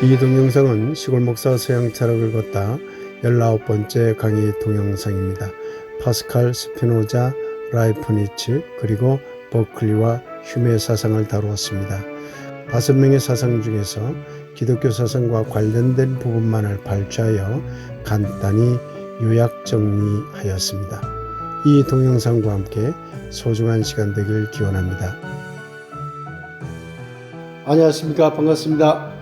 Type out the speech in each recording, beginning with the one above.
이 동영상은 시골 목사 서양 철학을 걷다 19번째 강의 동영상입니다. 파스칼, 스피노자, 라이프니츠, 그리고 버클리와 휴메 사상을 다루었습니다. 5명의 사상 중에서 기독교 사상과 관련된 부분만을 발췌하여 간단히 요약 정리하였습니다. 이 동영상과 함께 소중한 시간 되길 기원합니다. 안녕하십니까. 반갑습니다.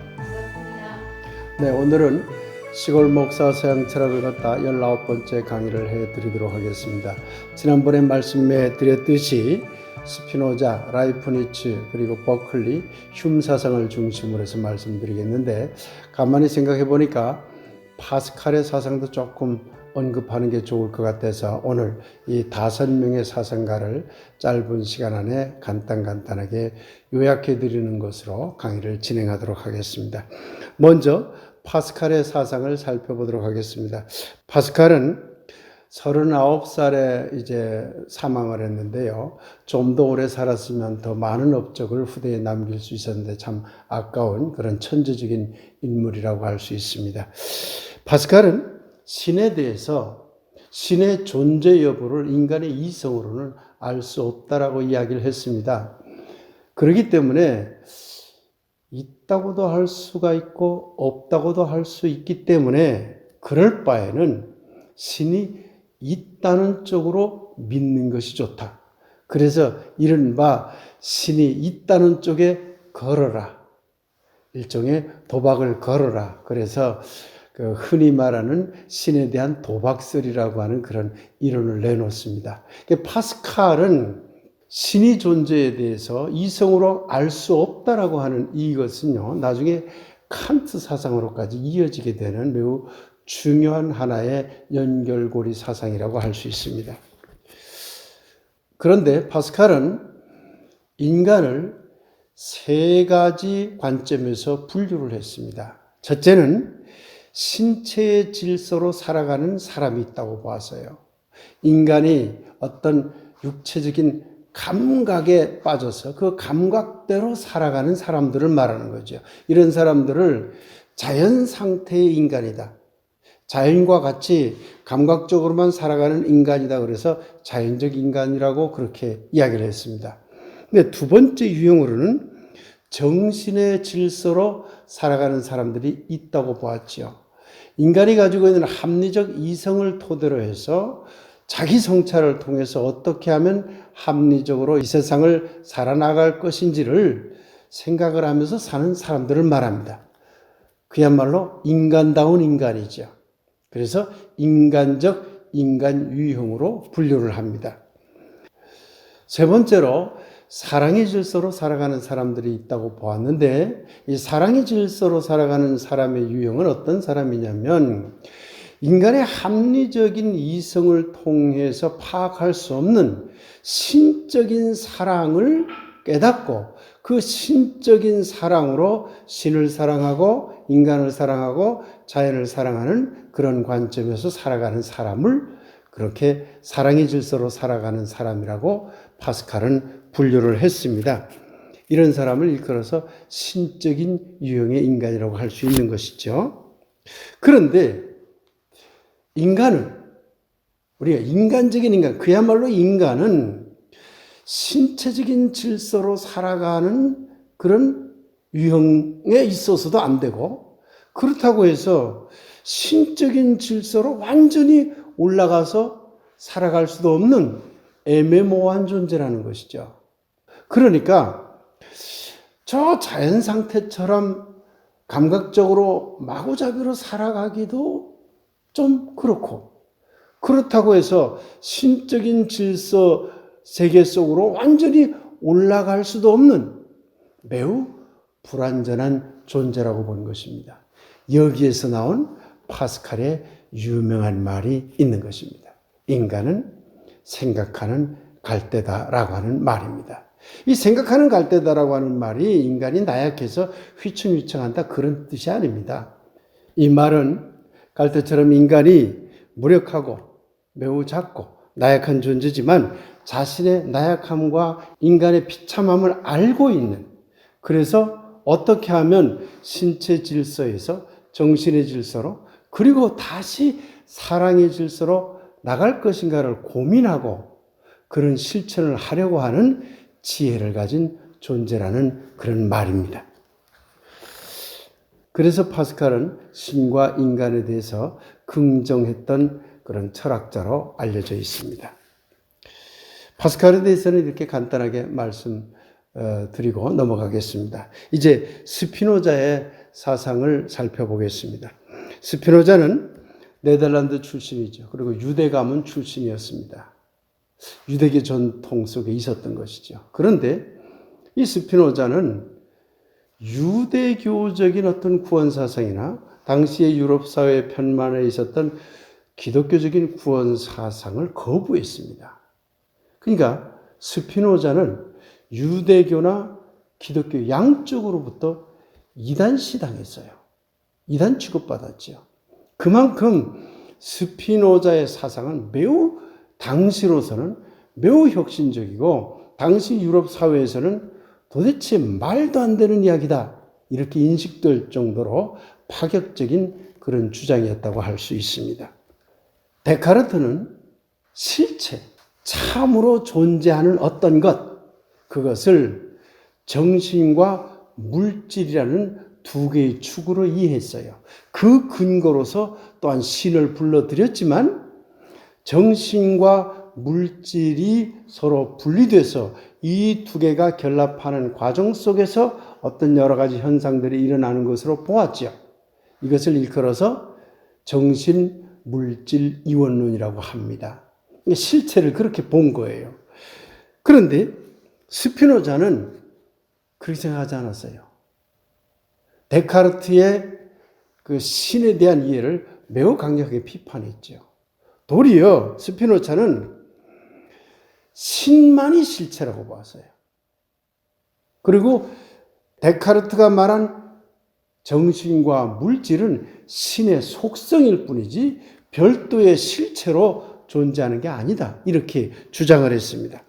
네, 오늘은 시골 목사 서양 철학을 갖다 19번째 강의를 해드리도록 하겠습니다. 지난번에 말씀해 드렸듯이 스피노자, 라이프니츠, 그리고 버클리, 흉 사상을 중심으로 해서 말씀드리겠는데, 가만히 생각해 보니까 파스칼의 사상도 조금 언급하는 게 좋을 것 같아서 오늘 이 5명의 사상가를 짧은 시간 안에 간단하게 요약해 드리는 것으로 강의를 진행하도록 하겠습니다. 먼저 파스칼의 사상을 살펴보도록 하겠습니다. 파스칼은 39살에 이제 사망을 했는데요. 좀 더 오래 살았으면 더 많은 업적을 후대에 남길 수 있었는데 참 아까운 그런 천재적인 인물이라고 할 수 있습니다. 파스칼은 신에 대해서 신의 존재 여부를 인간의 이성으로는 알 수 없다라고 이야기를 했습니다. 그렇기 때문에 있다고도 할 수가 있고 없다고도 할 수 있기 때문에 그럴 바에는 신이 있다는 쪽으로 믿는 것이 좋다. 그래서 이른바 신이 있다는 쪽에 걸어라. 일종의 도박을 걸어라. 그래서 그 흔히 말하는 신에 대한 도박설이라고 하는 그런 이론을 내놓습니다. 파스칼은 신의 존재에 대해서 이성으로 알 수 없다라고 하는 이것은요, 나중에 칸트 사상으로까지 이어지게 되는 매우 중요한 하나의 연결고리 사상이라고 할 수 있습니다. 그런데 파스칼은 인간을 3가지 관점에서 분류를 했습니다. 첫째는 신체의 질서로 살아가는 사람이 있다고 보았어요. 인간이 어떤 육체적인 감각에 빠져서 그 감각대로 살아가는 사람들을 말하는 거죠. 이런 사람들을 자연 상태의 인간이다. 자연과 같이 감각적으로만 살아가는 인간이다. 그래서 자연적 인간이라고 그렇게 이야기를 했습니다. 근데 두 번째 유형으로는 정신의 질서로 살아가는 사람들이 있다고 보았죠. 인간이 가지고 있는 합리적 이성을 토대로 해서 자기 성찰을 통해서 어떻게 하면 합리적으로 이 세상을 살아나갈 것인지를 생각을 하면서 사는 사람들을 말합니다. 그야말로 인간다운 인간이죠. 그래서 인간적 인간 유형으로 분류를 합니다. 세 번째로 사랑의 질서로 살아가는 사람들이 있다고 보았는데, 이 사랑의 질서로 살아가는 사람의 유형은 어떤 사람이냐면 인간의 합리적인 이성을 통해서 파악할 수 없는 신적인 사랑을 깨닫고 그 신적인 사랑으로 신을 사랑하고 인간을 사랑하고 자연을 사랑하는 그런 관점에서 살아가는 사람을 그렇게 사랑의 질서로 살아가는 사람이라고 파스칼은 분류를 했습니다. 이런 사람을 일컬어서 신적인 유형의 인간이라고 할 수 있는 것이죠. 그런데 인간은, 우리가 인간적인 인간, 그야말로 인간은 신체적인 질서로 살아가는 그런 유형에 있어서도 안 되고, 그렇다고 해서 신적인 질서로 완전히 올라가서 살아갈 수도 없는 애매모호한 존재라는 것이죠. 그러니까 저 자연 상태처럼 감각적으로 마구잡이로 살아가기도 좀 그렇고, 그렇다고 해서 신적인 질서 세계 속으로 완전히 올라갈 수도 없는 매우 불완전한 존재라고 보는 것입니다. 여기에서 나온 파스칼의 유명한 말이 있는 것입니다. 인간은 생각하는 갈대다라고 하는 말입니다. 이 생각하는 갈대다라고 하는 말이 인간이 나약해서 휘청휘청한다 그런 뜻이 아닙니다. 이 말은 갈대처럼 인간이 무력하고 매우 작고 나약한 존재지만 자신의 나약함과 인간의 비참함을 알고 있는, 그래서 어떻게 하면 신체 질서에서 정신의 질서로 그리고 다시 사랑의 질서로 나갈 것인가를 고민하고 그런 실천을 하려고 하는 지혜를 가진 존재라는 그런 말입니다. 그래서 파스칼은 신과 인간에 대해서 긍정했던 그런 철학자로 알려져 있습니다. 파스칼에 대해서는 이렇게 간단하게 말씀드리고 넘어가겠습니다. 이제 스피노자의 사상을 살펴보겠습니다. 스피노자는 네덜란드 출신이죠. 그리고 유대 가문 출신이었습니다. 유대교 전통 속에 있었던 것이죠. 그런데 이 스피노자는 유대교적인 어떤 구원사상이나 당시의 유럽 사회의 편만에 있었던 기독교적인 구원사상을 거부했습니다. 그러니까 스피노자는 유대교나 기독교 양쪽으로부터 이단시당했어요. 이단 취급받았죠. 그만큼 스피노자의 사상은 매우 당시로서는 매우 혁신적이고 당시 유럽 사회에서는 도대체 말도 안 되는 이야기다 이렇게 인식될 정도로 파격적인 그런 주장이었다고 할 수 있습니다. 데카르트는 실체, 참으로 존재하는 어떤 것, 그것을 정신과 물질이라는 두 개의 축으로 이해했어요. 그 근거로서 또한 신을 불러들였지만 정신과 물질이 서로 분리돼서 이 두 개가 결합하는 과정 속에서 어떤 여러 가지 현상들이 일어나는 것으로 보았죠. 이것을 일컬어서 정신, 물질, 이원론이라고 합니다. 실체를 그렇게 본 거예요. 그런데 스피노자는 그렇게 생각하지 않았어요. 데카르트의 그 신에 대한 이해를 매우 강력하게 비판했죠. 도리어 스피노자는 신만이 실체라고 보았어요. 그리고 데카르트가 말한 정신과 물질은 신의 속성일 뿐이지 별도의 실체로 존재하는 게 아니다. 이렇게 주장을 했습니다.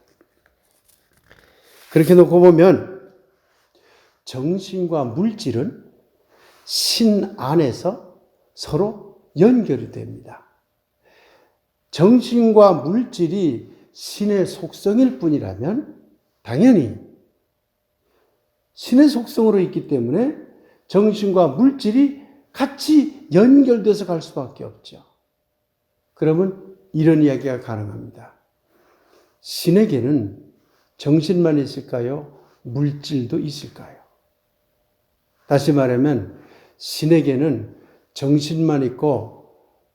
그렇게 놓고 보면 정신과 물질은 신 안에서 서로 연결이 됩니다. 정신과 물질이 신의 속성일 뿐이라면 당연히 신의 속성으로 있기 때문에 정신과 물질이 같이 연결돼서 갈 수밖에 없죠. 그러면 이런 이야기가 가능합니다. 신에게는 정신만 있을까요? 물질도 있을까요? 다시 말하면 신에게는 정신만 있고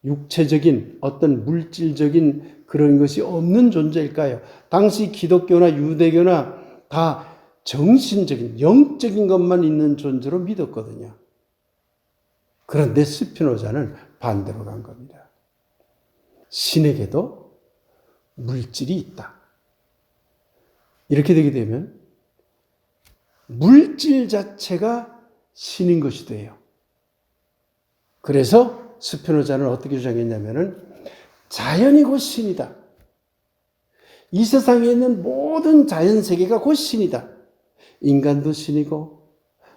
육체적인 어떤 물질적인 그런 것이 없는 존재일까요? 당시 기독교나 유대교나 다 정신적인 영적인 것만 있는 존재로 믿었거든요. 그런데 스피노자는 반대로 간 겁니다. 신에게도 물질이 있다. 이렇게 되게 되면 물질 자체가 신인 것이 돼요. 그래서 스피노자는 어떻게 주장했냐면은 자연이 곧 신이다. 이 세상에 있는 모든 자연 세계가 곧 신이다. 인간도 신이고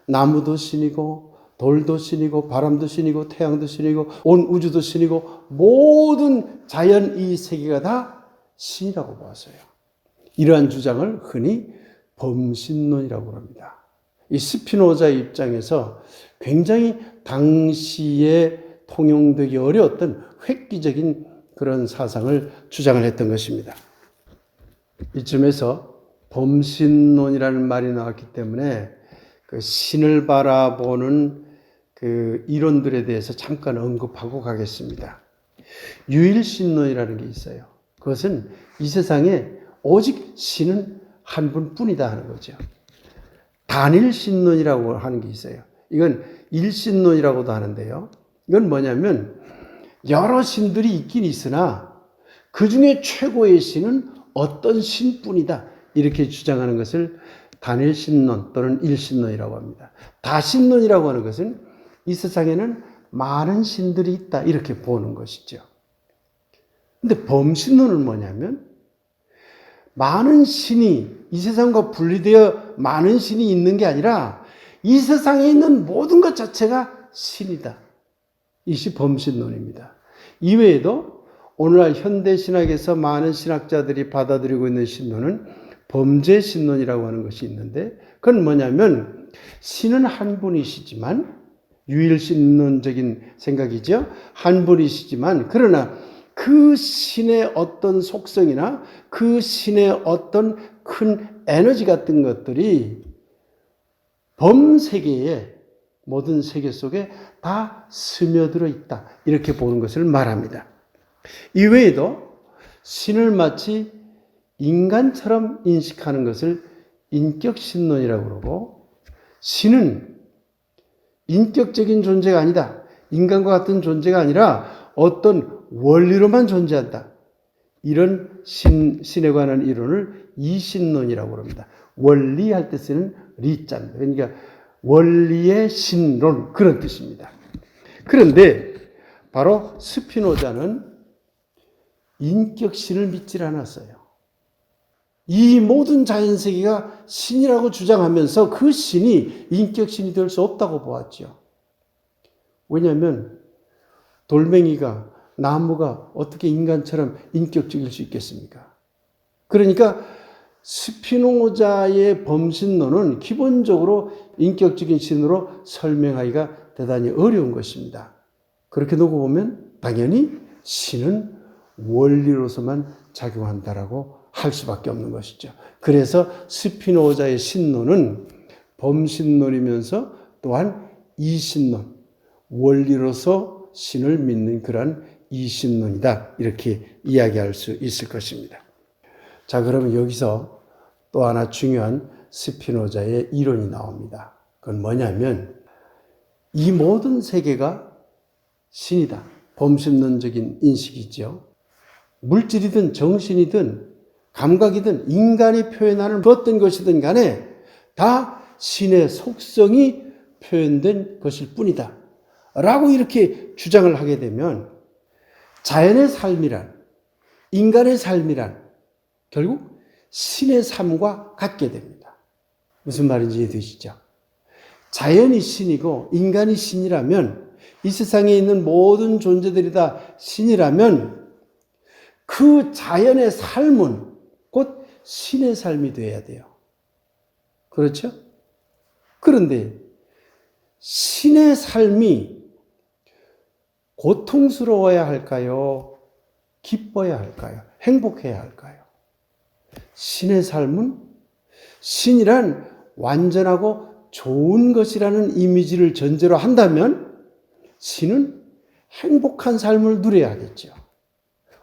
나무도 신이고 돌도 신이고 바람도 신이고 태양도 신이고 온 우주도 신이고 모든 자연 이 세계가 다 신이라고 보았어요. 이러한 주장을 흔히 범신론이라고 합니다. 이 스피노자의 입장에서 굉장히 당시에 통용되기 어려웠던 획기적인 그런 사상을 주장을 했던 것입니다. 이쯤에서 범신론이라는 말이 나왔기 때문에 그 신을 바라보는 그 이론들에 대해서 잠깐 언급하고 가겠습니다. 유일신론이라는 게 있어요. 그것은 이 세상에 오직 신은 한 분뿐이다 하는 거죠. 단일신론이라고 하는 게 있어요. 이건 일신론이라고도 하는데요. 이건 뭐냐면 여러 신들이 있긴 있으나 그 중에 최고의 신은 어떤 신뿐이다. 이렇게 주장하는 것을 단일신론 또는 일신론이라고 합니다. 다신론이라고 하는 것은 이 세상에는 많은 신들이 있다. 이렇게 보는 것이죠. 근데 범신론은 뭐냐면 많은 신이 이 세상과 분리되어 많은 신이 있는 게 아니라 이 세상에 있는 모든 것 자체가 신이다. 이것이 범신론입니다. 이외에도 오늘날 현대신학에서 많은 신학자들이 받아들이고 있는 신론은 범죄신론이라고 하는 것이 있는데, 그건 뭐냐면 신은 한 분이시지만, 유일신론적인 생각이죠. 한 분이시지만 그러나 그 신의 어떤 속성이나 그 신의 어떤 큰 에너지 같은 것들이 범세계의 모든 세계 속에 다 스며들어 있다. 이렇게 보는 것을 말합니다. 이외에도 신을 마치 인간처럼 인식하는 것을 인격신론이라고 그러고, 신은 인격적인 존재가 아니다. 인간과 같은 존재가 아니라 어떤 원리로만 존재한다. 이런 신에 관한 이론을 이신론이라고 합니다. 원리할 때 쓰는 리자입니다. 그러니까 원리의 신론, 그런 뜻입니다. 그런데 바로 스피노자는 인격신을 믿질 않았어요. 이 모든 자연세계가 신이라고 주장하면서 그 신이 인격신이 될 수 없다고 보았죠. 왜냐하면 돌멩이가, 나무가 어떻게 인간처럼 인격적일 수 있겠습니까? 그러니까 스피노자의 범신론은 기본적으로 인격적인 신으로 설명하기가 대단히 어려운 것입니다. 그렇게 놓고 보면 당연히 신은 원리로서만 작용한다라고 할 수밖에 없는 것이죠. 그래서 스피노자의 신론은 범신론이면서 또한 이신론, 원리로서 신을 믿는 그런 이신론이다. 이렇게 이야기할 수 있을 것입니다. 자, 그러면 여기서 또 하나 중요한 스피노자의 이론이 나옵니다. 그건 뭐냐면 이 모든 세계가 신이다. 범신론적인 인식이죠. 물질이든 정신이든 감각이든 인간이 표현하는 어떤 것이든 간에 다 신의 속성이 표현된 것일 뿐이다. 라고 이렇게 주장을 하게 되면 자연의 삶이란, 인간의 삶이란 결국 신의 삶과 같게 됩니다. 무슨 말인지 이해되시죠? 자연이 신이고 인간이 신이라면, 이 세상에 있는 모든 존재들이 다 신이라면 그 자연의 삶은 곧 신의 삶이 되어야 돼요. 그렇죠? 그런데 신의 삶이 고통스러워야 할까요? 기뻐야 할까요? 행복해야 할까요? 신의 삶은 신이란 완전하고 좋은 것이라는 이미지를 전제로 한다면 신은 행복한 삶을 누려야 하겠죠.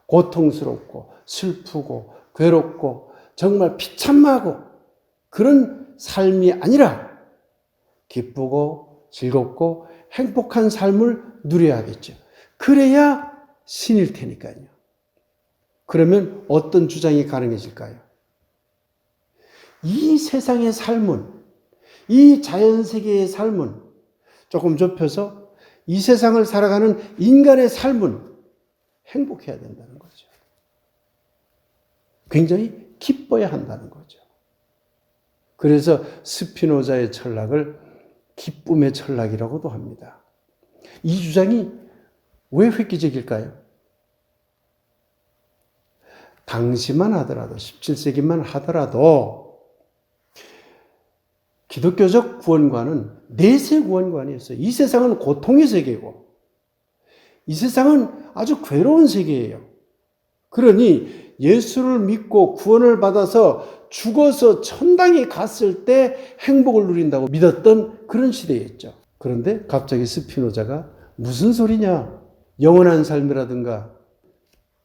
고통스럽고 슬프고 괴롭고 정말 비참하고 그런 삶이 아니라 기쁘고 즐겁고 행복한 삶을 누려야 하겠죠. 그래야 신일 테니까요. 그러면 어떤 주장이 가능해질까요? 이 세상의 삶은, 이 자연세계의 삶은, 조금 좁혀서 이 세상을 살아가는 인간의 삶은 행복해야 된다는 거죠. 굉장히 기뻐야 한다는 거죠. 그래서 스피노자의 철학을 기쁨의 철학이라고도 합니다. 이 주장이 왜 획기적일까요? 당시만 하더라도, 17세기만 하더라도 기독교적 구원관은 내세 구원관이었어요. 이 세상은 고통의 세계고 이 세상은 아주 괴로운 세계예요. 그러니 예수를 믿고 구원을 받아서 죽어서 천당에 갔을 때 행복을 누린다고 믿었던 그런 시대였죠. 그런데 갑자기 스피노자가 무슨 소리냐? 영원한 삶이라든가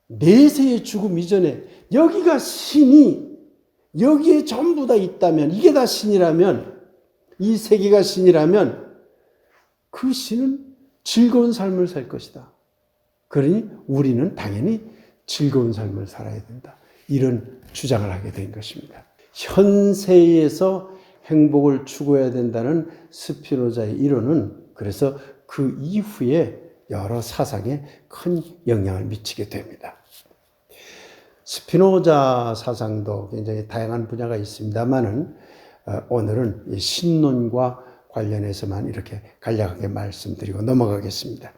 내세의 죽음 이전에 여기가 신이 여기에 전부 다 있다면, 이게 다 신이라면, 이 세계가 신이라면 그 신은 즐거운 삶을 살 것이다. 그러니 우리는 당연히 즐거운 삶을 살아야 된다. 이런 주장을 하게 된 것입니다. 현세에서 행복을 추구해야 된다는 스피노자의 이론은 그래서 그 이후에 여러 사상에 큰 영향을 미치게 됩니다. 스피노자 사상도 굉장히 다양한 분야가 있습니다만은 오늘은 신론과 관련해서만 이렇게 간략하게 말씀드리고 넘어가겠습니다.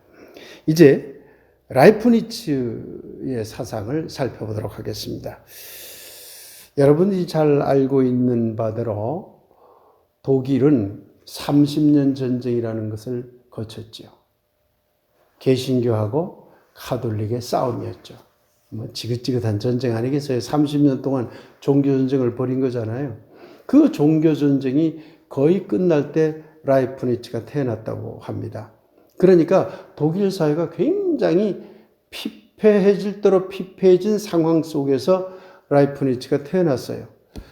이제 라이프니츠의 사상을 살펴보도록 하겠습니다. 여러분이 잘 알고 있는 바대로 독일은 30년 전쟁이라는 것을 거쳤죠. 개신교하고 가톨릭의 싸움이었죠. 지긋지긋한 전쟁 아니겠어요? 30년 동안 종교전쟁을 벌인 거잖아요. 그 종교전쟁이 거의 끝날 때 라이프니츠가 태어났다고 합니다. 그러니까 독일 사회가 굉장히 피폐해질 대로 피폐해진 상황 속에서 라이프니츠가 태어났어요.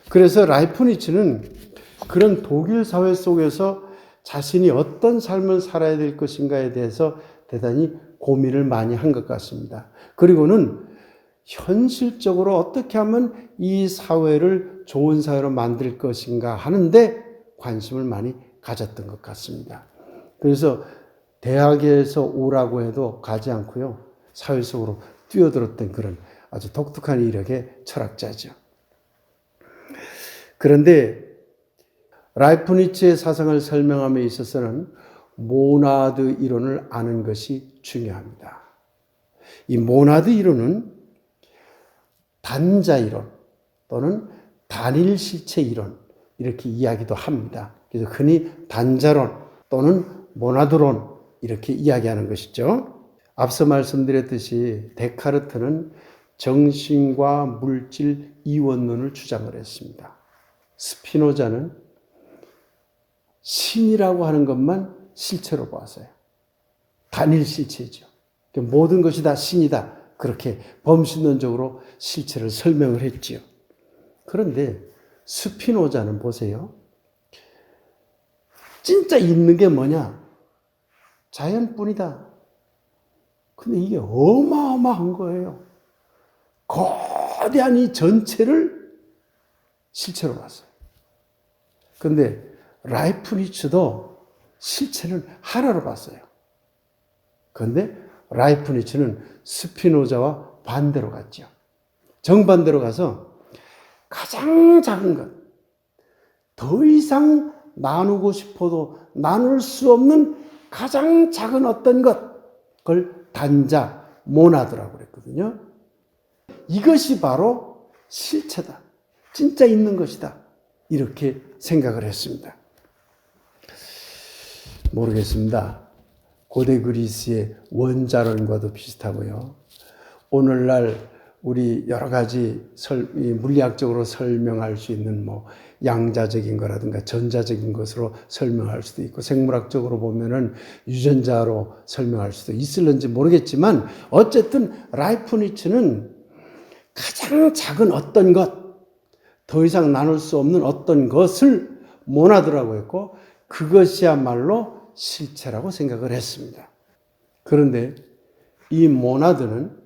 그래서 라이프니츠는 그런 독일 사회 속에서 자신이 어떤 삶을 살아야 될 것인가에 대해서 대단히 고민을 많이 한 것 같습니다. 그리고는 현실적으로 어떻게 하면 이 사회를 좋은 사회로 만들 것인가 하는데 관심을 많이 가졌던 것 같습니다. 그래서 대학에서 오라고 해도 가지 않고요. 사회 속으로 뛰어들었던 그런 아주 독특한 이력의 철학자죠. 그런데 라이프니츠의 사상을 설명함에 있어서는 모나드 이론을 아는 것이 중요합니다. 이 모나드 이론은 단자 이론 또는 단일 실체 이론 이렇게 이야기도 합니다. 그래서 흔히 단자론 또는 모나드론 이렇게 이야기하는 것이죠. 앞서 말씀드렸듯이 데카르트는 정신과 물질 이원론을 주장을 했습니다. 스피노자는 신이라고 하는 것만 실체로 보았어요. 단일 실체죠. 모든 것이 다 신이다. 그렇게 범신론적으로 실체를 설명을 했지요. 그런데 스피노자는 보세요. 진짜 있는 게 뭐냐? 자연뿐이다. 근데 이게 어마어마한 거예요. 거대한 이 전체를 실체로 봤어요. 그런데 라이프니츠도 실체는 하나로 봤어요. 그런데 라이프니츠는 스피노자와 반대로 갔죠. 정반대로 가서 가장 작은 것, 더 이상 나누고 싶어도 나눌 수 없는 가장 작은 어떤 것, 그걸 단자, 모나드라고 그랬거든요. 이것이 바로 실체다. 진짜 있는 것이다. 이렇게 생각을 했습니다. 모르겠습니다. 고대 그리스의 원자론과도 비슷하고요. 오늘날 우리 여러 가지 물리학적으로 설명할 수 있는 양자적인 거라든가 전자적인 것으로 설명할 수도 있고 생물학적으로 보면은 유전자로 설명할 수도 있을런지 모르겠지만 어쨌든 라이프니츠는 가장 작은 어떤 것, 더 이상 나눌 수 없는 어떤 것을 모나드라고 했고 그것이야말로 실체라고 생각을 했습니다. 그런데 이 모나드는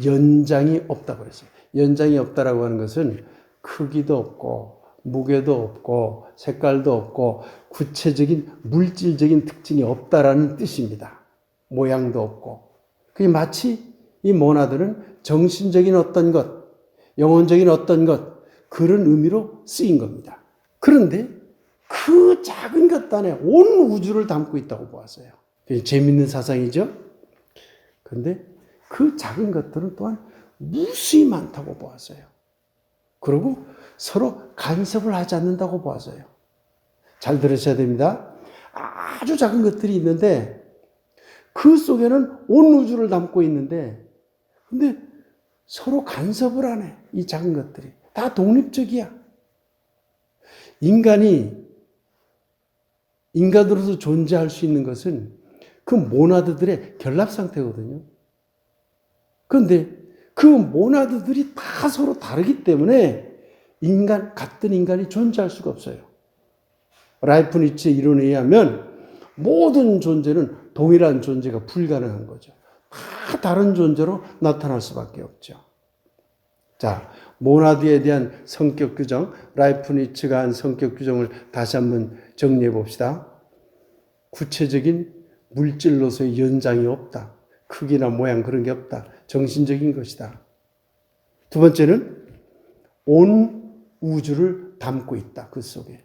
연장이 없다고 그랬어요. 연장이 없다라고 하는 것은 크기도 없고 무게도 없고 색깔도 없고 구체적인 물질적인 특징이 없다라는 뜻입니다. 모양도 없고. 그게 마치 이 모나드는 정신적인 어떤 것, 영혼적인 어떤 것 그런 의미로 쓰인 겁니다. 그런데 그 작은 것 안에 온 우주를 담고 있다고 보았어요. 재밌는 사상이죠. 그런데 그 작은 것들은 또한 무수히 많다고 보았어요. 그리고 서로 간섭을 하지 않는다고 보았어요. 잘 들으셔야 됩니다. 아주 작은 것들이 있는데 그 속에는 온 우주를 담고 있는데 근데 서로 간섭을 안 해. 이 작은 것들이. 다 독립적이야. 인간으로서 존재할 수 있는 것은 그 모나드들의 결합 상태거든요. 그런데 그 모나드들이 다 서로 다르기 때문에 같은 인간이 존재할 수가 없어요. 라이프니츠의 이론에 의하면 모든 존재는 동일한 존재가 불가능한 거죠. 다 다른 존재로 나타날 수밖에 없죠. 자, 모나드에 대한 성격 규정, 라이프니츠가 한 성격 규정을 다시 한번 정리해 봅시다. 구체적인 물질로서의 연장이 없다. 크기나 모양 그런 게 없다. 정신적인 것이다. 두 번째는 온 우주를 담고 있다. 그 속에.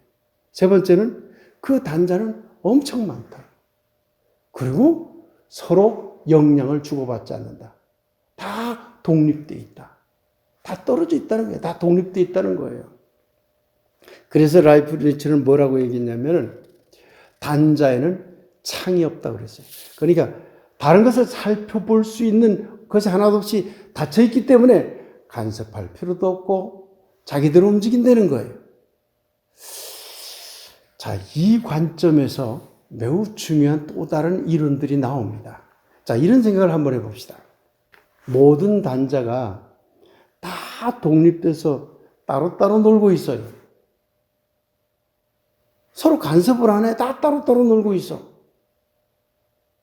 세 번째는 그 단자는 엄청 많다. 그리고 서로 영향을 주고받지 않는다. 다 독립되어 있다. 다 떨어져 있다는 거예요. 다 독립되어 있다는 거예요. 그래서 라이프니츠는 뭐라고 얘기했냐면 단자에는 창이 없다고 그랬어요. 그러니까 다른 것을 살펴볼 수 있는 것이 하나도 없이 닫혀있기 때문에 간섭할 필요도 없고 자기대로 움직인다는 거예요. 자, 이 관점에서 매우 중요한 또 다른 이론들이 나옵니다. 자, 이런 생각을 한번 해봅시다. 모든 단자가 다 독립돼서 따로따로 놀고 있어요. 서로 간섭을 안 해. 다 따로따로 놀고 있어.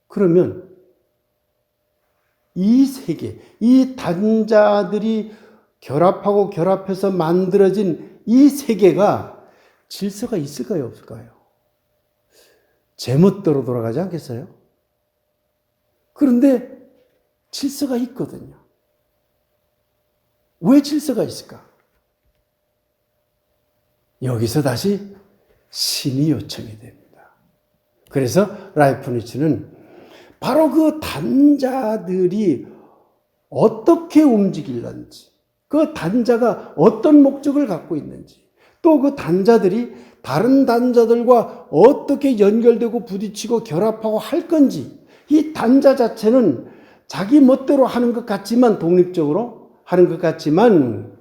그러면 이 세계, 이 단자들이 결합하고 결합해서 만들어진 이 세계가 질서가 있을까요, 없을까요? 제멋대로 돌아가지 않겠어요? 그런데 질서가 있거든요. 왜 질서가 있을까? 여기서 다시 신이 요청이 됩니다. 그래서 라이프니츠는 바로 그 단자들이 어떻게 움직이는지, 그 단자가 어떤 목적을 갖고 있는지, 또 그 단자들이 다른 단자들과 어떻게 연결되고 부딪히고 결합하고 할 건지, 이 단자 자체는 자기 멋대로 하는 것 같지만, 독립적으로 하는 것 같지만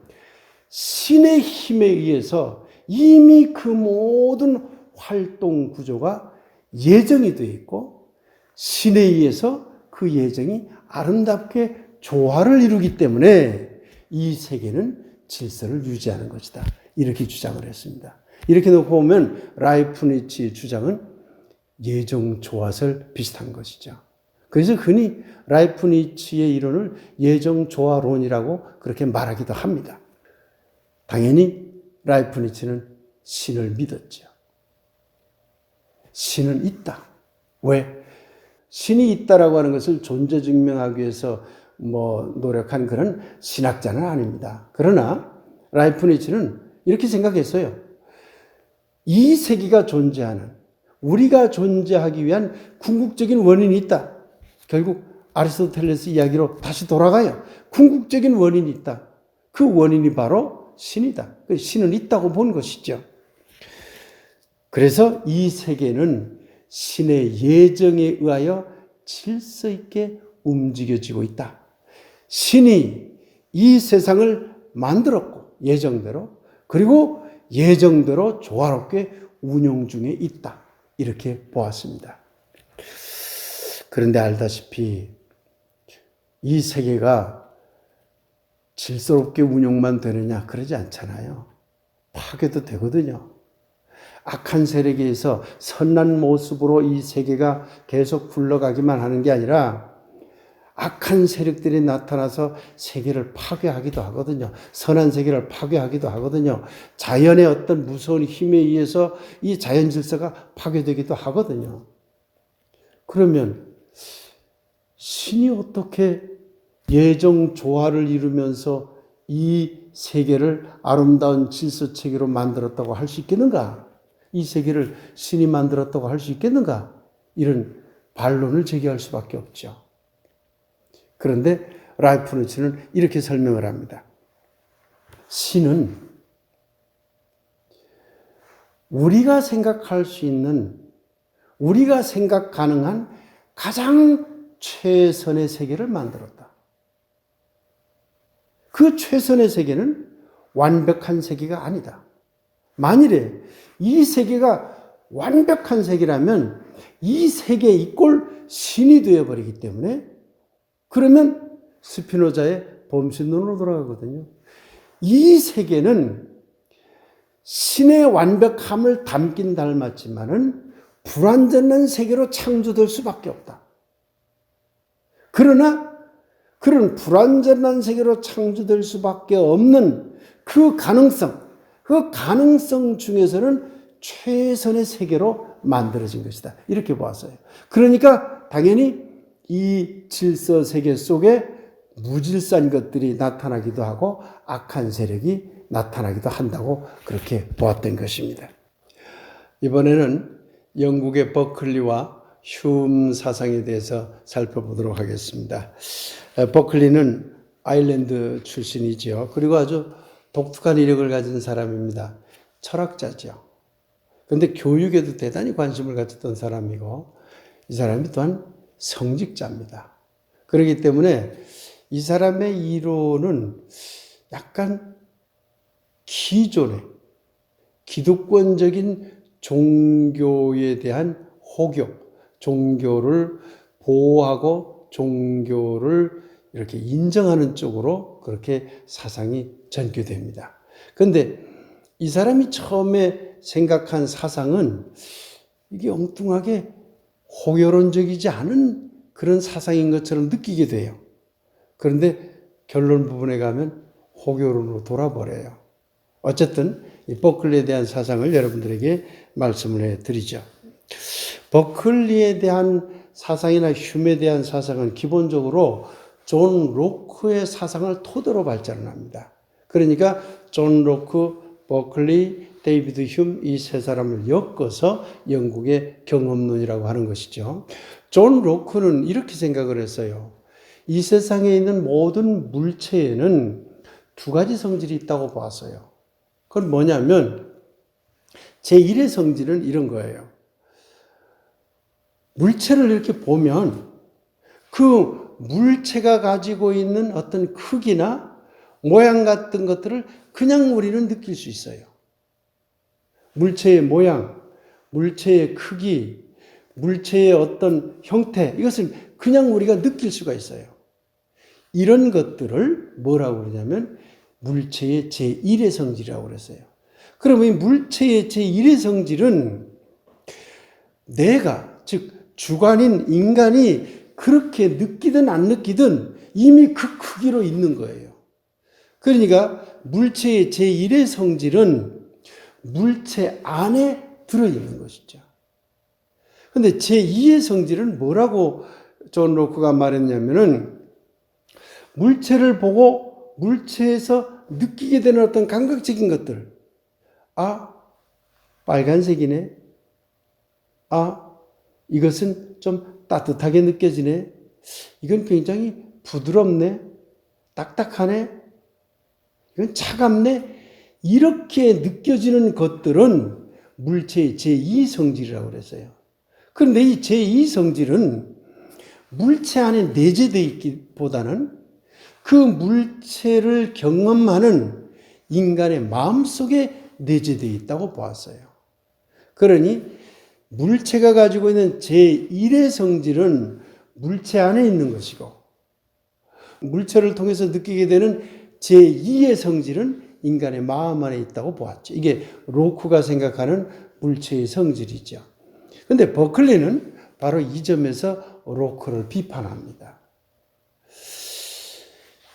신의 힘에 의해서 이미 그 모든 활동 구조가 예정이 되어 있고 신에 의해서 그 예정이 아름답게 조화를 이루기 때문에 이 세계는 질서를 유지하는 것이다. 이렇게 주장을 했습니다. 이렇게 놓고 보면 라이프니츠의 주장은 예정조화설 비슷한 것이죠. 그래서 흔히 라이프니츠의 이론을 예정조화론이라고 그렇게 말하기도 합니다. 당연히 라이프니츠는 신을 믿었죠. 신은 있다. 왜? 신이 있다라고 하는 것을 존재 증명하기 위해서 노력한 그런 신학자는 아닙니다. 그러나 라이프니츠는 이렇게 생각했어요. 이 세계가 존재하는, 우리가 존재하기 위한 궁극적인 원인이 있다. 결국 아리스토텔레스 이야기로 다시 돌아가요. 궁극적인 원인이 있다. 그 원인이 바로 신이다. 신은 있다고 본 것이죠. 그래서 이 세계는 신의 예정에 의하여 질서 있게 움직여지고 있다. 신이 이 세상을 만들었고 예정대로, 그리고 예정대로 조화롭게 운영 중에 있다. 이렇게 보았습니다. 그런데 알다시피 이 세계가 질서롭게 운영만 되느냐? 그러지 않잖아요. 파괴도 되거든요. 악한 세력에 의해서 선한 모습으로 이 세계가 계속 굴러가기만 하는 게 아니라 악한 세력들이 나타나서 세계를 파괴하기도 하거든요. 선한 세계를 파괴하기도 하거든요. 자연의 어떤 무서운 힘에 의해서 이 자연 질서가 파괴되기도 하거든요. 그러면 신이 어떻게 예정 조화를 이루면서 이 세계를 아름다운 질서체계로 만들었다고 할 수 있겠는가? 이 세계를 신이 만들었다고 할 수 있겠는가? 이런 반론을 제기할 수밖에 없죠. 그런데 라이프니츠는 이렇게 설명을 합니다. 신은 우리가 생각할 수 있는, 우리가 생각 가능한 가장 최선의 세계를 만들었다. 그 최선의 세계는 완벽한 세계가 아니다. 만일에 이 세계가 완벽한 세계라면 이 세계 이꼴 신이 되어버리기 때문에, 그러면 스피노자의 범신론으로 돌아가거든요. 이 세계는 신의 완벽함을 담긴 닮았지만은 불완전한 세계로 창조될 수밖에 없다. 그러나 그런 불완전한 세계로 창조될 수밖에 없는 그 가능성 중에서는 최선의 세계로 만들어진 것이다. 이렇게 보았어요. 그러니까 당연히 이 질서 세계 속에 무질서한 것들이 나타나기도 하고 악한 세력이 나타나기도 한다고 그렇게 보았던 것입니다. 이번에는 영국의 버클리와 휴움 사상에 대해서 살펴보도록 하겠습니다. 버클리는 아일랜드 출신이지요. 그리고 아주 독특한 이력을 가진 사람입니다. 철학자죠. 그런데 교육에도 대단히 관심을 가졌던 사람이고, 이 사람이 또한 성직자입니다. 그렇기 때문에 이 사람의 이론은 약간 기존의 기독권적인 종교에 대한 호교, 종교를 보호하고 종교를 이렇게 인정하는 쪽으로 그렇게 사상이 전개됩니다. 그런데 이 사람이 처음에 생각한 사상은 이게 엉뚱하게 호교론적이지 않은 그런 사상인 것처럼 느끼게 돼요. 그런데 결론 부분에 가면 호교론으로 돌아버려요. 어쨌든 이 버클리에 대한 사상을 여러분들에게 말씀을 해드리죠. 버클리에 대한 사상이나 휴메에 대한 사상은 기본적으로 존 로크의 사상을 토대로 발전을 합니다. 그러니까 존 로크, 버클리, 데이비드 휴me 이 세 사람을 엮어서 영국의 경험론이라고 하는 것이죠. 존 로크는 이렇게 생각을 했어요. 이 세상에 있는 모든 물체에는 두 가지 성질이 있다고 봤어요. 그건 뭐냐면 제1의 성질은 이런 거예요. 물체를 이렇게 보면 그 물체가 가지고 있는 어떤 크기나 모양 같은 것들을 그냥 우리는 느낄 수 있어요. 물체의 모양, 물체의 크기, 물체의 어떤 형태, 이것을 그냥 우리가 느낄 수가 있어요. 이런 것들을 뭐라고 그러냐면 물체의 제1의 성질이라고 그랬어요. 그러면 이 물체의 제1의 성질은 내가, 즉 주관인 인간이 그렇게 느끼든 안 느끼든 이미 그 크기로 있는 거예요. 그러니까 물체의 제1의 성질은 물체 안에 들어있는 것이죠. 그런데 제2의 성질은 뭐라고 존 로크가 말했냐면은 물체를 보고 물체에서 느끼게 되는 어떤 감각적인 것들. 아, 빨간색이네. 아, 이것은 좀 따뜻하게 느껴지네. 이건 굉장히 부드럽네. 딱딱하네. 이건 차갑네. 이렇게 느껴지는 것들은 물체의 제2성질이라고 그랬어요. 그런데 이 제2성질은 물체 안에 내재되어 있기보다는 그 물체를 경험하는 인간의 마음속에 내재되어 있다고 보았어요. 그러니 물체가 가지고 있는 제1의 성질은 물체 안에 있는 것이고 물체를 통해서 느끼게 되는 제2의 성질은 인간의 마음 안에 있다고 보았죠. 이게 로크가 생각하는 물체의 성질이죠. 그런데 버클리는 바로 이 점에서 로크를 비판합니다.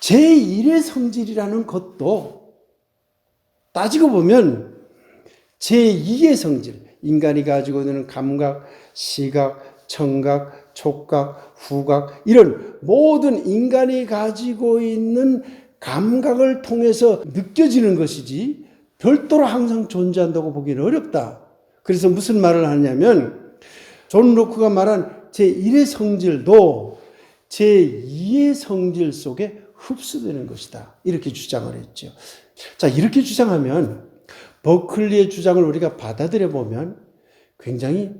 제1의 성질이라는 것도 따지고 보면 제2의 성질, 인간이 가지고 있는 감각, 시각, 청각, 촉각, 후각 이런 모든 인간이 가지고 있는 감각을 통해서 느껴지는 것이지 별도로 항상 존재한다고 보기는 어렵다. 그래서 무슨 말을 하냐면 존 로크가 말한 제1의 성질도 제2의 성질 속에 흡수되는 것이다. 이렇게 주장을 했죠. 자, 이렇게 주장하면 버클리의 주장을 우리가 받아들여 보면 굉장히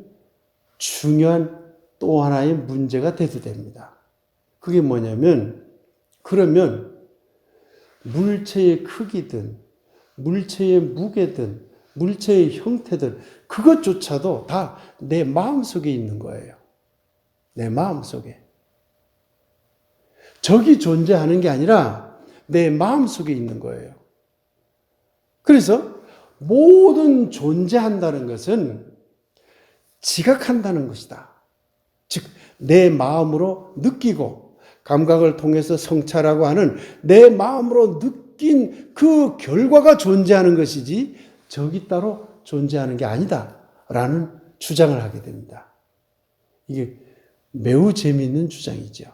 중요한 또 하나의 문제가 대두됩니다. 그게 뭐냐면 그러면 물체의 크기든 물체의 무게든 물체의 형태든 그것조차도 다 내 마음속에 있는 거예요. 내 마음속에. 적이 존재하는 게 아니라 내 마음속에 있는 거예요. 그래서 모든 존재한다는 것은 지각한다는 것이다. 즉, 내 마음으로 느끼고 감각을 통해서 성찰하고 하는 내 마음으로 느낀 그 결과가 존재하는 것이지 적이 따로 존재하는 게 아니다라는 주장을 하게 됩니다. 이게 매우 재미있는 주장이죠.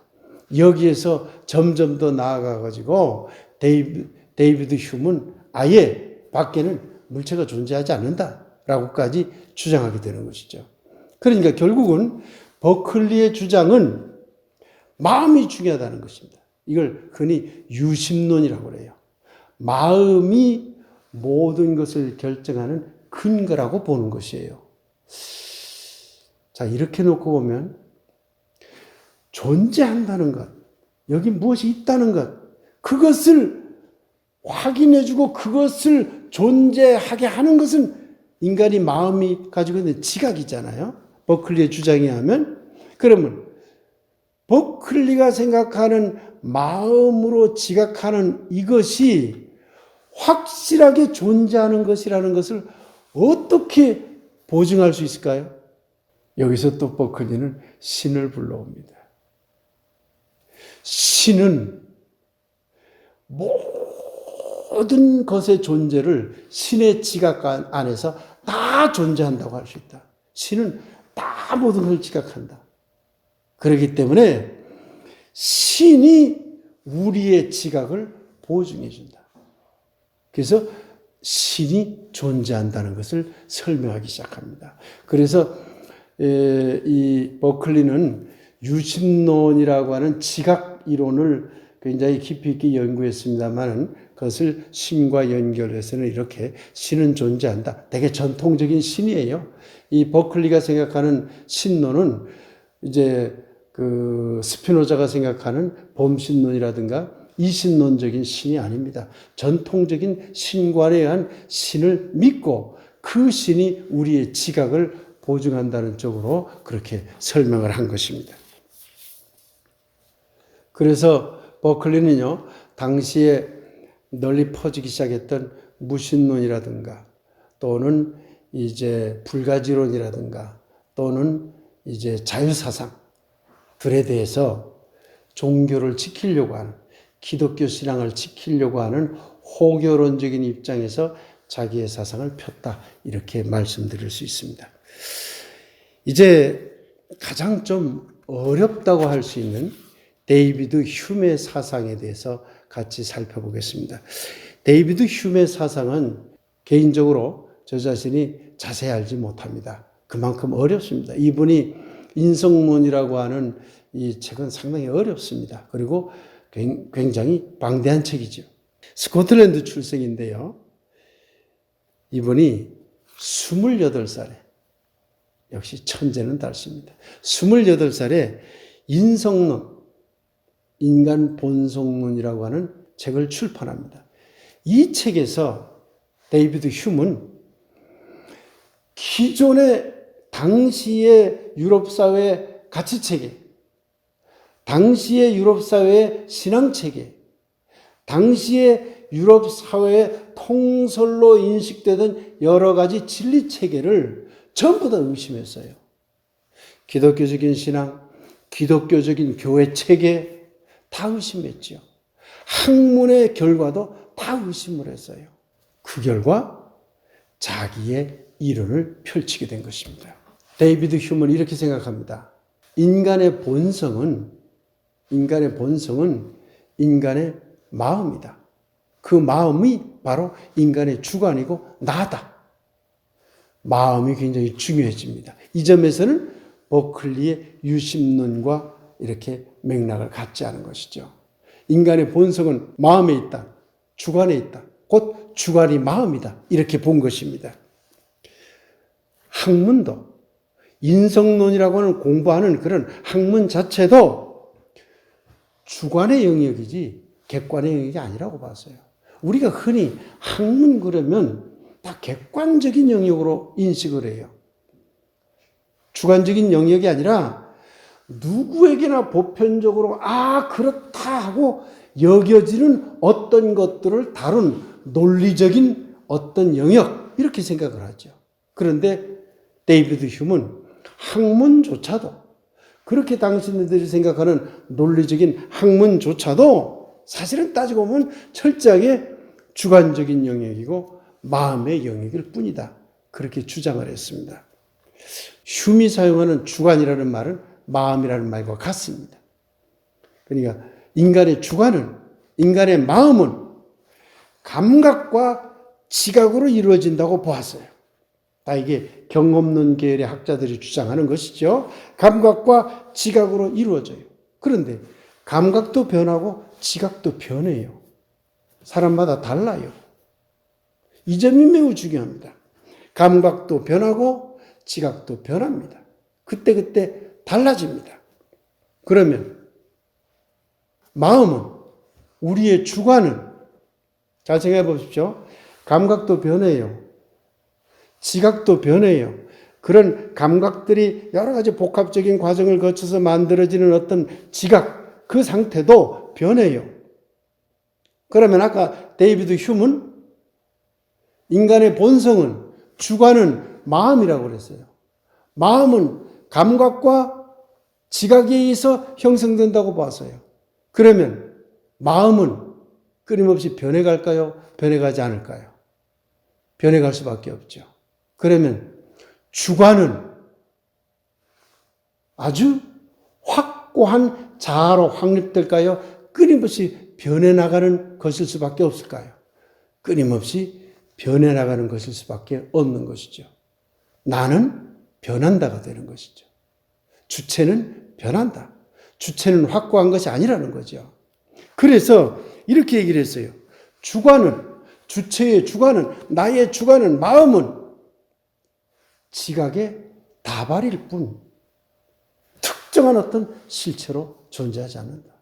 여기에서 점점 더 나아가가지고 데이비드 휴me는 아예 밖에는 물체가 존재하지 않는다라고까지 주장하게 되는 것이죠. 그러니까 결국은 버클리의 주장은 마음이 중요하다는 것입니다. 이걸 흔히 유심론이라고 그래요. 마음이 모든 것을 결정하는 근거라고 보는 것이에요. 자, 이렇게 놓고 보면 존재한다는 것, 여기 무엇이 있다는 것, 그것을 확인해주고 그것을 존재하게 하는 것은 인간이 마음이 가지고 있는 지각이잖아요. 버클리의 주장에 하면. 그러면 버클리가 생각하는 마음으로 지각하는 이것이 확실하게 존재하는 것이라는 것을 어떻게 보증할 수 있을까요? 여기서 또 버클리는 신을 불러옵니다. 신은 모든 것의 존재를 신의 지각 안에서 다 존재한다고 할 수 있다. 신은 다 모든 것을 지각한다. 그렇기 때문에 신이 우리의 지각을 보증해 준다. 그래서 신이 존재한다는 것을 설명하기 시작합니다. 그래서 이 버클리는 유심론이라고 하는 지각 이론을 굉장히 깊이 있게 연구했습니다만 그것을 신과 연결해서는 이렇게 신은 존재한다. 되게 전통적인 신이에요. 이 버클리가 생각하는 신론은 이제 그 스피노자가 생각하는 범신론이라든가 이신론적인 신이 아닙니다. 전통적인 신관에 의한 신을 믿고 그 신이 우리의 지각을 보증한다는 쪽으로 그렇게 설명을 한 것입니다. 그래서 버클리는요, 당시에 널리 퍼지기 시작했던 무신론이라든가 또는 이제 불가지론이라든가 또는 이제 자유사상들에 대해서 종교를 지키려고 하는, 기독교 신앙을 지키려고 하는 호교론적인 입장에서 자기의 사상을 폈다. 이렇게 말씀드릴 수 있습니다. 이제 가장 좀 어렵다고 할 수 있는 데이비드 휴메의 사상에 대해서 같이 살펴보겠습니다. 데이비드 휴메의 사상은 개인적으로 저 자신이 자세히 알지 못합니다. 그만큼 어렵습니다. 이분이 인성론이라고 하는 이 책은 상당히 어렵습니다. 그리고 굉장히 방대한 책이죠. 스코틀랜드 출생인데요. 이분이 28살에, 역시 천재는 다릅니다. 28살에 인성론, 인간 본성론이라고 하는 책을 출판합니다. 이 책에서 데이비드 휴먼은 기존의 당시의 유럽 사회의 가치 체계, 당시의 유럽 사회의 신앙 체계, 당시의 유럽 사회의 통설로 인식되던 여러 가지 진리 체계를 전부 다 의심했어요. 기독교적인 신앙, 기독교적인 교회 체계 다 의심했죠. 학문의 결과도 다 의심을 했어요. 그 결과 자기의 이론을 펼치게 된 것입니다. 데이비드 휴먼이 이렇게 생각합니다. 인간의 본성은 인간의 마음이다. 그 마음이 바로 인간의 주관이고 나다. 마음이 굉장히 중요해집니다. 이 점에서는 버클리의 유심론과 이렇게 맥락을 같지 않은 것이죠. 인간의 본성은 마음에 있다. 주관에 있다. 곧 주관이 마음이다. 이렇게 본 것입니다. 학문도 인성론이라고 하는 공부하는 그런 학문 자체도 주관의 영역이지 객관의 영역이 아니라고 봤어요. 우리가 흔히 학문 그러면 다 객관적인 영역으로 인식을 해요. 주관적인 영역이 아니라 누구에게나 보편적으로 그렇다 하고 여겨지는 어떤 것들을 다룬 논리적인 어떤 영역 이렇게 생각을 하죠. 그런데 데이비드 휴먼은 학문조차도 그렇게 당신들이 생각하는 논리적인 학문조차도 사실은 따지고 보면 철저하게 주관적인 영역이고 마음의 영역일 뿐이다. 그렇게 주장을 했습니다. 휴미 사용하는 주관이라는 말은 마음이라는 말과 같습니다. 그러니까 인간의 주관은, 인간의 마음은 감각과 지각으로 이루어진다고 보았어요. 다 이게 경없는 계열의 학자들이 주장하는 것이죠. 감각과 지각으로 이루어져요. 그런데 감각도 변하고 지각도 변해요. 사람마다 달라요. 이 점이 매우 중요합니다. 감각도 변하고 지각도 변합니다. 그때그때 달라집니다. 그러면 마음은, 우리의 주관은, 잘 생각해 보십시오. 감각도 변해요. 지각도 변해요. 그런 감각들이 여러 가지 복합적인 과정을 거쳐서 만들어지는 어떤 지각, 그 상태도 변해요. 그러면 아까 데이비드 휴먼, 인간의 본성은, 주관은 마음이라고 그랬어요. 마음은 감각과 지각에 의해서 형성된다고 봤어요. 그러면 마음은 끊임없이 변해갈까요? 변해가지 않을까요? 변해갈 수밖에 없죠. 그러면 주관은 아주 확고한 자아로 확립될까요? 끊임없이 변해나가는 것일 수밖에 없을까요? 끊임없이 변해나가는 것일 수밖에 없는 것이죠. 나는 변한다가 되는 것이죠. 주체는 변한다. 주체는 확고한 것이 아니라는 거죠. 그래서 이렇게 얘기를 했어요. 주관은, 주체의 주관은, 나의 주관은, 마음은 지각의 다발일 뿐 특정한 어떤 실체로 존재하지 않는다.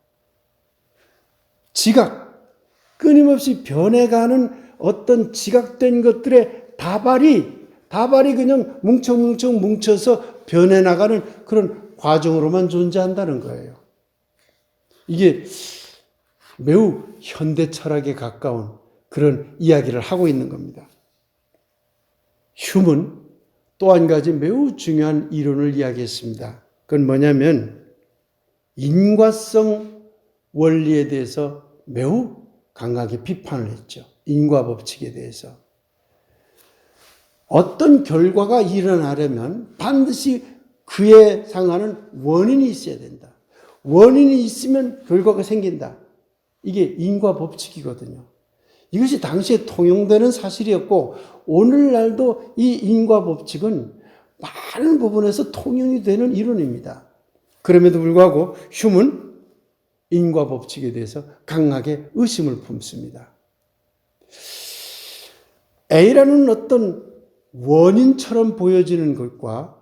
지각, 끊임없이 변해가는 어떤 지각된 것들의 다발이 그냥 뭉쳐서 변해나가는 그런 과정으로만 존재한다는 거예요. 이게 매우 현대 철학에 가까운 그런 이야기를 하고 있는 겁니다. 휴먼 또 한 가지 매우 중요한 이론을 이야기했습니다. 그건 뭐냐면 인과성 원리에 대해서 매우 강하게 비판을 했죠. 인과 법칙에 대해서. 어떤 결과가 일어나려면 반드시 그에 상하는 원인이 있어야 된다. 원인이 있으면 결과가 생긴다. 이게 인과 법칙이거든요. 이것이 당시에 통용되는 사실이었고 오늘날도 이 인과 법칙은 많은 부분에서 통용이 되는 이론입니다. 그럼에도 불구하고 휴먼은 인과 법칙에 대해서 강하게 의심을 품습니다. A라는 어떤 원인처럼 보여지는 것과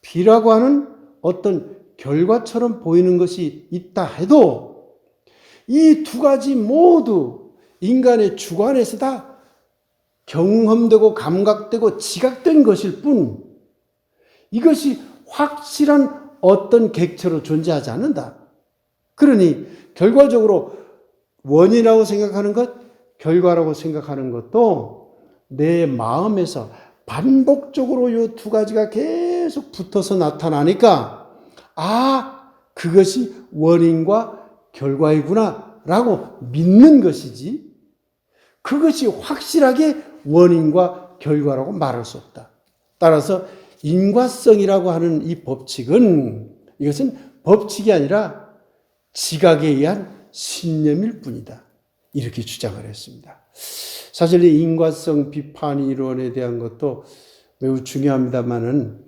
B라고 하는 어떤 결과처럼 보이는 것이 있다 해도 이 두 가지 모두 인간의 주관에서 다 경험되고 감각되고 지각된 것일 뿐 이것이 확실한 어떤 객체로 존재하지 않는다. 그러니 결과적으로 원인이라고 생각하는 것, 결과라고 생각하는 것도 내 마음에서 반복적으로 이 두 가지가 계속 붙어서 나타나니까 그것이 원인과 결과이구나 라고 믿는 것이지 그것이 확실하게 원인과 결과라고 말할 수 없다. 따라서 인과성이라고 하는 이 법칙은 이것은 법칙이 아니라 지각에 의한 신념일 뿐이다. 이렇게 주장을 했습니다. 사실 이 인과성 비판 이론에 대한 것도 매우 중요합니다만은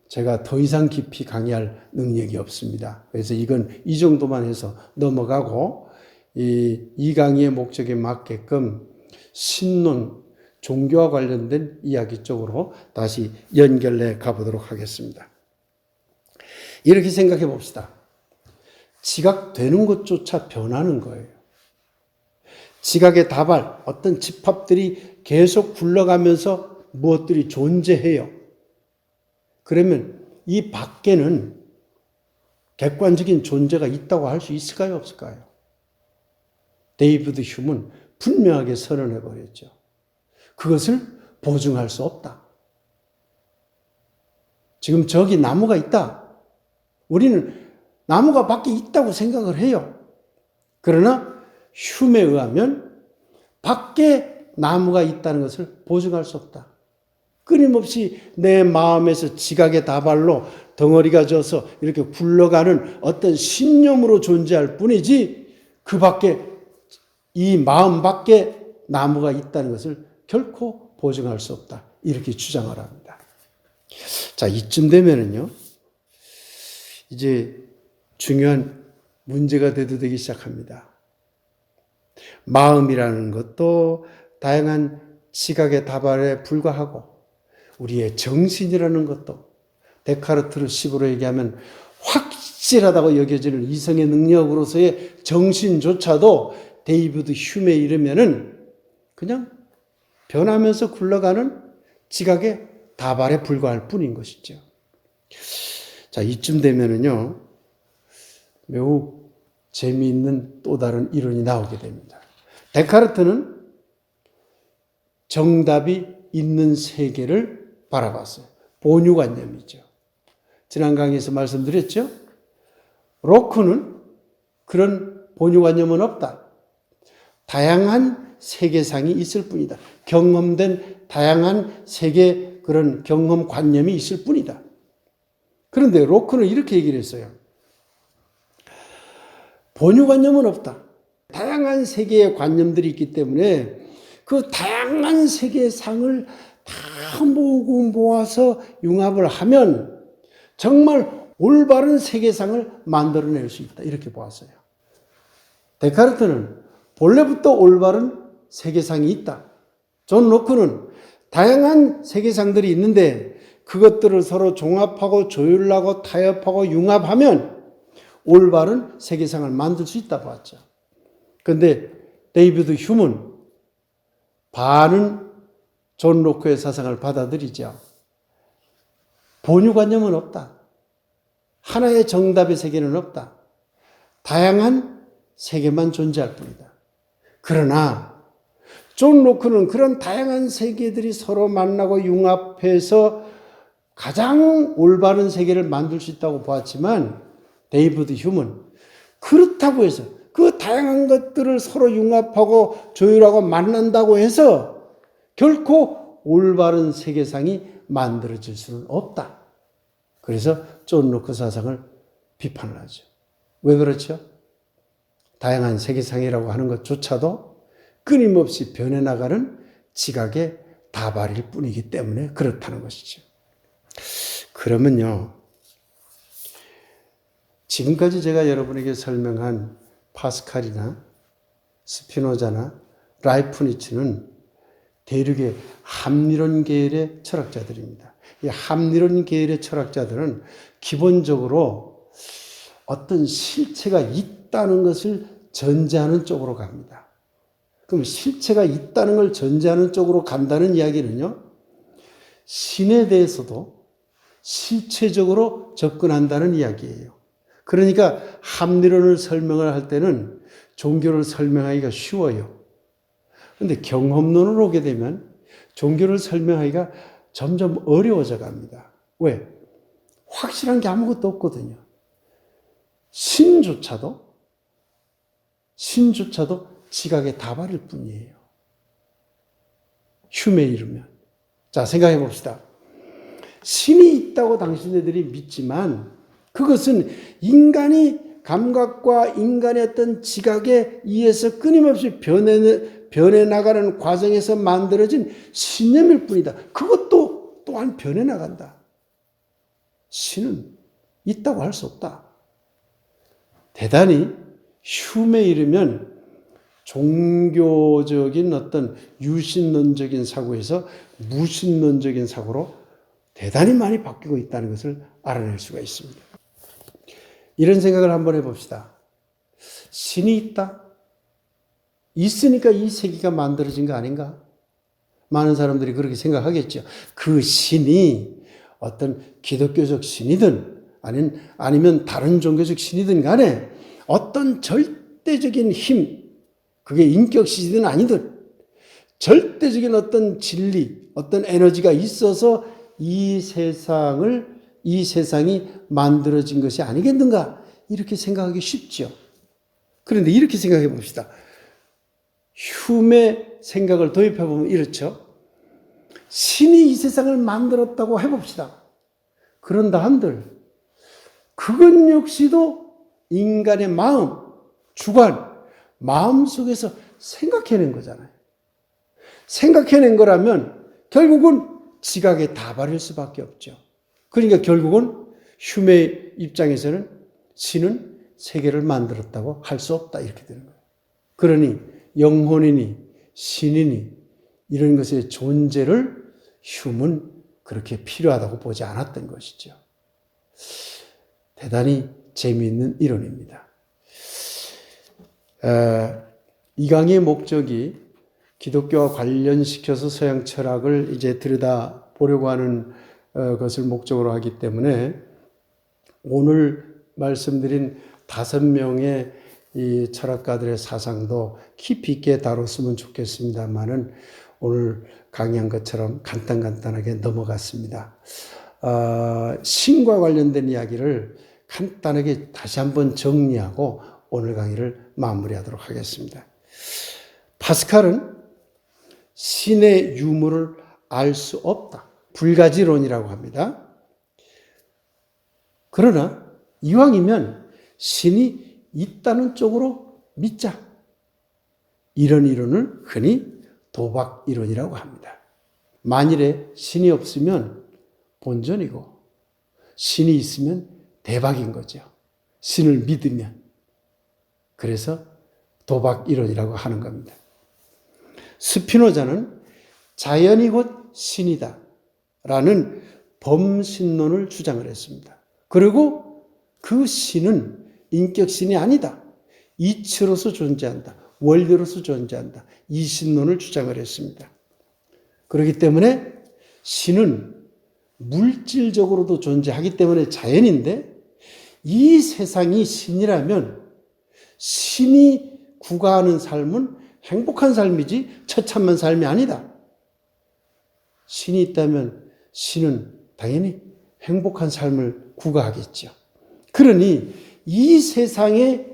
제가 더 이상 깊이 강의할 능력이 없습니다. 그래서 이건 이 정도만 해서 넘어가고 이 강의의 목적에 맞게끔 신론, 종교와 관련된 이야기 쪽으로 다시 연결해 가보도록 하겠습니다. 이렇게 생각해 봅시다. 지각되는 것조차 변하는 거예요. 지각의 다발, 어떤 집합들이 계속 굴러가면서 무엇들이 존재해요. 그러면 이 밖에는 객관적인 존재가 있다고 할 수 있을까요? 없을까요? 데이비드 휴먼은 분명하게 선언해 버렸죠. 그것을 보증할 수 없다. 지금 저기 나무가 있다. 우리는 나무가 밖에 있다고 생각을 해요. 그러나 휴메에 의하면 밖에 나무가 있다는 것을 보증할 수 없다. 끊임없이 내 마음에서 지각의 다발로 덩어리가 져서 이렇게 굴러가는 어떤 신념으로 존재할 뿐이지 그 밖에 이 마음 밖에 나무가 있다는 것을 결코 보증할 수 없다. 이렇게 주장을 합니다. 자, 이쯤 되면은요, 이제 중요한 문제가 대두되기 시작합니다. 마음이라는 것도 다양한 지각의 다발에 불과하고, 우리의 정신이라는 것도 데카르트를 식으로 얘기하면 확실하다고 여겨지는 이성의 능력으로서의 정신조차도 데이비드 휴메에 이르면은 그냥 변하면서 굴러가는 지각의 다발에 불과할 뿐인 것이죠. 자, 이쯤 되면은요, 매우 재미있는 또 다른 이론이 나오게 됩니다. 데카르트는 정답이 있는 세계를 바라봤어요. 본유관념이죠. 지난 강의에서 말씀드렸죠. 로크는 그런 본유관념은 없다. 다양한 세계상이 있을 뿐이다. 경험된 다양한 세계 그런 경험관념이 있을 뿐이다. 그런데 로크는 이렇게 얘기를 했어요. 본유관념은 없다. 다양한 세계의 관념들이 있기 때문에 그 다양한 세계상을 다 모아서 융합을 하면 정말 올바른 세계상을 만들어낼 수 있다. 이렇게 보았어요. 데카르트는 본래부터 올바른 세계상이 있다. 존 로크는 다양한 세계상들이 있는데 그것들을 서로 종합하고 조율하고 타협하고 융합하면 올바른 세계상을 만들 수 있다고 봤죠. 그런데 데이비드 휴먼은 반은 존 로크의 사상을 받아들이죠. 본유관념은 없다. 하나의 정답의 세계는 없다. 다양한 세계만 존재할 뿐이다. 그러나 존 로크는 그런 다양한 세계들이 서로 만나고 융합해서 가장 올바른 세계를 만들 수 있다고 보았지만 데이비드 휴먼은 그렇다고 해서 그 다양한 것들을 서로 융합하고 조율하고 만난다고 해서 결코 올바른 세계상이 만들어질 수는 없다. 그래서 존 로크 사상을 비판을 하죠. 왜 그렇죠? 다양한 세계상이라고 하는 것조차도 끊임없이 변해나가는 지각의 다발일 뿐이기 때문에 그렇다는 것이죠. 그러면요, 지금까지 제가 여러분에게 설명한 파스칼이나 스피노자나 라이프니츠는 대륙의 합리론 계열의 철학자들입니다. 이 합리론 계열의 철학자들은 기본적으로 어떤 실체가 있다는 것을 전제하는 쪽으로 갑니다. 그럼 실체가 있다는 걸 전제하는 쪽으로 간다는 이야기는요, 신에 대해서도 실체적으로 접근한다는 이야기예요. 그러니까 합리론을 설명을 할 때는 종교를 설명하기가 쉬워요. 그런데 경험론으로 오게 되면 종교를 설명하기가 점점 어려워져 갑니다. 왜? 확실한 게 아무것도 없거든요. 신조차도 지각의 다발일 뿐이에요. 휴메에 이르면. 자, 생각해 봅시다. 신이 있다고 당신네들이 믿지만 그것은 인간이 감각과 인간의 어떤 지각에 의해서 끊임없이 변해나가는 과정에서 만들어진 신념일 뿐이다. 그것도 또한 변해나간다. 신은 있다고 할 수 없다. 대단히 휴메에 이르면 종교적인 어떤 유신론적인 사고에서 무신론적인 사고로 대단히 많이 바뀌고 있다는 것을 알아낼 수가 있습니다. 이런 생각을 한번 해봅시다. 신이 있다? 있으니까 이 세계가 만들어진 거 아닌가? 많은 사람들이 그렇게 생각하겠죠. 그 신이 어떤 기독교적 신이든 아니면 다른 종교적 신이든 간에 어떤 절대적인 힘, 그게 인격신이든 아니든 절대적인 어떤 진리, 어떤 에너지가 있어서 이 세상이 만들어진 것이 아니겠는가? 이렇게 생각하기 쉽죠. 그런데 이렇게 생각해 봅시다. 휴메 생각을 도입해 보면 이렇죠. 신이 이 세상을 만들었다고 해봅시다. 그런다 한들 그것 역시도 인간의 마음, 주관, 마음 속에서 생각해낸 거잖아요. 생각해낸 거라면 결국은 지각의 다발일 수밖에 없죠. 그러니까 결국은 휴메의 입장에서는 신은 세계를 만들었다고 할 수 없다 이렇게 되는 거예요. 그러니 영혼이니 신이니 이런 것의 존재를 휴는 그렇게 필요하다고 보지 않았던 것이죠. 대단히 재미있는 이론입니다. 이 강의의 목적이 기독교와 관련시켜서 서양 철학을 이제 들여다보려고 하는 것을 목적으로 하기 때문에 오늘 말씀드린 5명의 이 철학가들의 사상도 깊이 있게 다뤘으면 좋겠습니다만은 오늘 강의한 것처럼 간단하게 넘어갔습니다. 신과 관련된 이야기를 간단하게 다시 한번 정리하고 오늘 강의를 마무리하도록 하겠습니다. 파스칼은 신의 유무를 알 수 없다. 불가지론이라고 합니다. 그러나 이왕이면 신이 있다는 쪽으로 믿자. 이런 이론을 흔히 도박 이론이라고 합니다. 만일에 신이 없으면 본전이고 신이 있으면 대박인 거죠. 신을 믿으면. 그래서 도박 이론이라고 하는 겁니다. 스피노자는 자연이 곧 신이다 라는 범신론을 주장을 했습니다. 그리고 그 신은 인격신이 아니다. 이치로서 존재한다. 원리로서 존재한다. 이 신론을 주장을 했습니다. 그렇기 때문에 신은 물질적으로도 존재하기 때문에 자연인데 이 세상이 신이라면 신이 구가하는 삶은 행복한 삶이지 처참한 삶이 아니다. 신이 있다면 신은 당연히 행복한 삶을 구가하겠죠. 그러니 이 세상에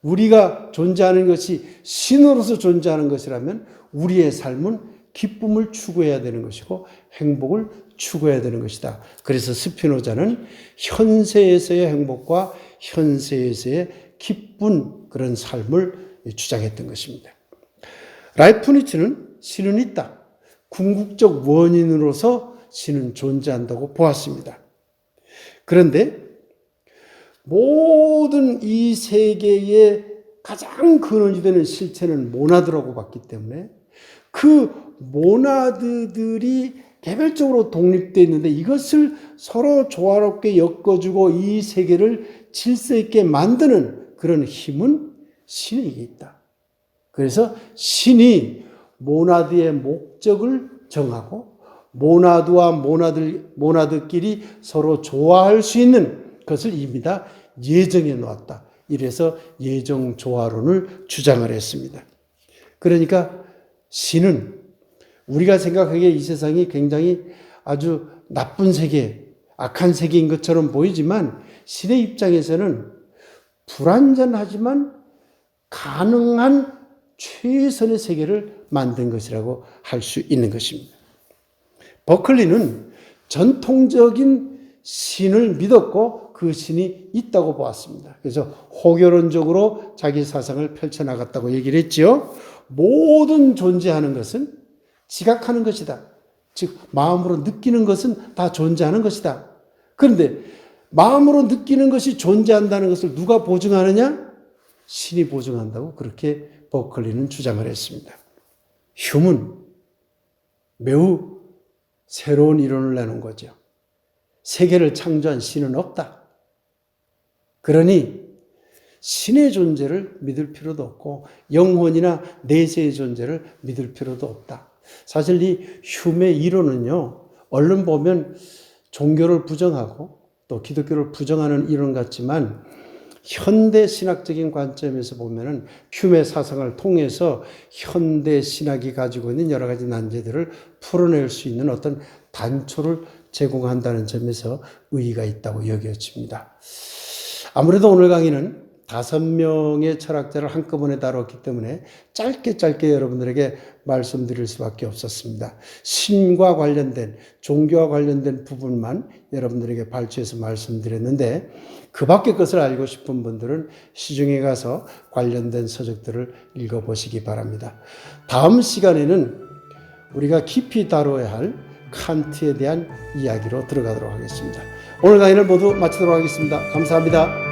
우리가 존재하는 것이 신으로서 존재하는 것이라면 우리의 삶은 기쁨을 추구해야 되는 것이고 행복을 추구해야 되는 것이다. 그래서 스피노자는 현세에서의 행복과 현세에서의 기쁜 그런 삶을 주장했던 것입니다. 라이프니츠는 신은 있다. 궁극적 원인으로서 신은 존재한다고 보았습니다. 그런데 모든 이 세계의 가장 근원이 되는 실체는 모나드라고 봤기 때문에 그 모나드들이 개별적으로 독립되어 있는데 이것을 서로 조화롭게 엮어주고 이 세계를 질서 있게 만드는 그런 힘은 신에게 있다. 그래서 신이 모나드의 목적을 정하고 모나드와 모나드끼리 서로 조화할 수 있는 것을 이미 다 예정해 놓았다. 이래서 예정조화론을 주장을 했습니다. 그러니까 신은 우리가 생각하기에 이 세상이 굉장히 아주 나쁜 세계, 악한 세계인 것처럼 보이지만 신의 입장에서는 불완전하지만 가능한 최선의 세계를 만든 것이라고 할 수 있는 것입니다. 버클리는 전통적인 신을 믿었고 그 신이 있다고 보았습니다. 그래서 호결론적으로 자기 사상을 펼쳐나갔다고 얘기를 했죠. 모든 존재하는 것은 지각하는 것이다. 즉 마음으로 느끼는 것은 다 존재하는 것이다. 그런데 마음으로 느끼는 것이 존재한다는 것을 누가 보증하느냐? 신이 보증한다고 그렇게 버클리는 주장을 했습니다. 휴은 매우 새로운 이론을 내놓은 거죠. 세계를 창조한 신은 없다. 그러니 신의 존재를 믿을 필요도 없고 영혼이나 내세의 존재를 믿을 필요도 없다. 사실 이 휴메의 이론은요, 얼른 보면 종교를 부정하고 또 기독교를 부정하는 이론 같지만 현대 신학적인 관점에서 보면은 휴메 사상을 통해서 현대 신학이 가지고 있는 여러 가지 난제들을 풀어낼 수 있는 어떤 단초를 제공한다는 점에서 의의가 있다고 여겨집니다. 아무래도 오늘 강의는 5명의 철학자를 한꺼번에 다뤘기 때문에 짧게 여러분들에게 말씀드릴 수밖에 없었습니다. 신과 관련된, 종교와 관련된 부분만 여러분들에게 발췌해서 말씀드렸는데 그 밖의 것을 알고 싶은 분들은 시중에 가서 관련된 서적들을 읽어보시기 바랍니다. 다음 시간에는 우리가 깊이 다뤄야 할 칸트에 대한 이야기로 들어가도록 하겠습니다. 오늘 강의를 모두 마치도록 하겠습니다. 감사합니다.